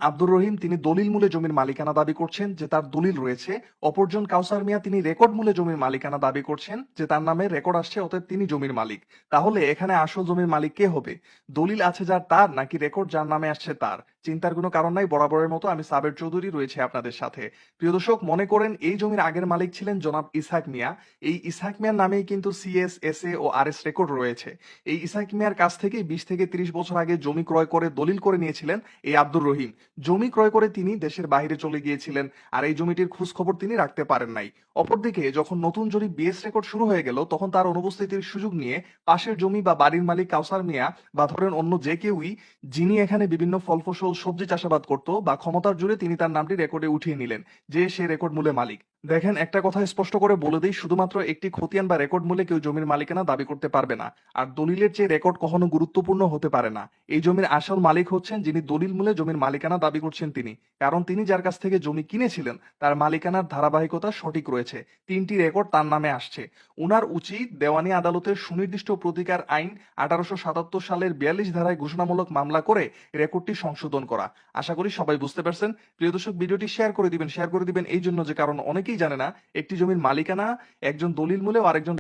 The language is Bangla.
আব্দুর রহিম তিনি দলিল মূলে জমির মালিকানা দাবি করছেন যে তার দলিল রয়েছে। অপরজন কাউসার মিয়া তিনি রেকর্ড মূলে জমির মালিকানা দাবি করছেন যে তার নামে রেকর্ড আসছে, অতএব তিনি জমির মালিক। তাহলে এখানে আসল জমির মালিক কে হবে? দলিল আছে যার তার, নাকি রেকর্ড যার নামে আসছে তার? চিন্তার কোনো কারণ নাই, বরাবরের মতো আমি সাবের চৌধুরী রয়েছে আপনাদের সাথে। প্রিয় দর্শক, মনে করেন এই জমির আগের মালিক ছিলেন জনাব ইসহাক মিয়া। এই ইসহাক মিয়ার নামেই কিন্তু সিএস, এসএ ও আরএস রেকর্ড রয়েছে। এই ইসহাক মিয়ার কাছ থেকে 20 থেকে 30 বছর আগে জমি ক্রয় করে দলিল করে নিয়েছিলেন এই আব্দুর রহিম। জমি ক্রয় করে তিনি দেশের বাইরে চলে গিয়েছিলেন, আর এই জমিটির খোঁজ খবর তিনি রাখতে পারেন নাই। অপরদিকে যখন নতুন জরিপ বিএস রেকর্ড শুরু হয়ে গেল, তখন তার অনুপস্থিতির সুযোগ নিয়ে পাশের জমি বা বাড়ির মালিক কাউসার মিয়া বা ধরেন অন্য যে কেউই, যিনি এখানে বিভিন্ন ফল ফসল সবজি চাষাবাদ করত বা ক্ষমতার জোরে তিনি তার নামটি রেকর্ডে উঠিয়ে নিলেন যে সে রেকর্ড মূলে মালিক। দেখেন, একটা কথা স্পষ্ট করে বলে দেই, শুধুমাত্র একটি খতিয়ান বা রেকর্ড মূলে কেউ জমির মালিকানা দাবি করতে পারবে না। আর দলিলের চেয়ে রেকর্ড কখনো গুরুত্বপূর্ণ হতে পারে না। এই জমির আসল মালিক হচ্ছেন যিনি দলিল মূলে জমির মালিকানা দাবি করছেন তিনি। কারণ তিনি যার কাছ থেকে জমি কিনেছিলেন তার মালিকানার ধারাবাহিকতা সঠিক রয়েছে, 3টি রেকর্ড তার নামে আসছে। উনার উচিত দেওয়ানি আদালতের সুনির্দিষ্ট প্রতিকার আইন 1877 সালের 42 ধারায় ঘোষণামূলক মামলা করে রেকর্ডটি সংশোধন করা। আশা করি সবাই বুঝতে পারছেন। প্রিয় দর্শক, ভিডিওটি শেয়ার করে দিবেন এই জন্য যে কারণ অনেকেই জানে না একটি জমির মালিকানা একজন দলিল মূলে ও আরেকজন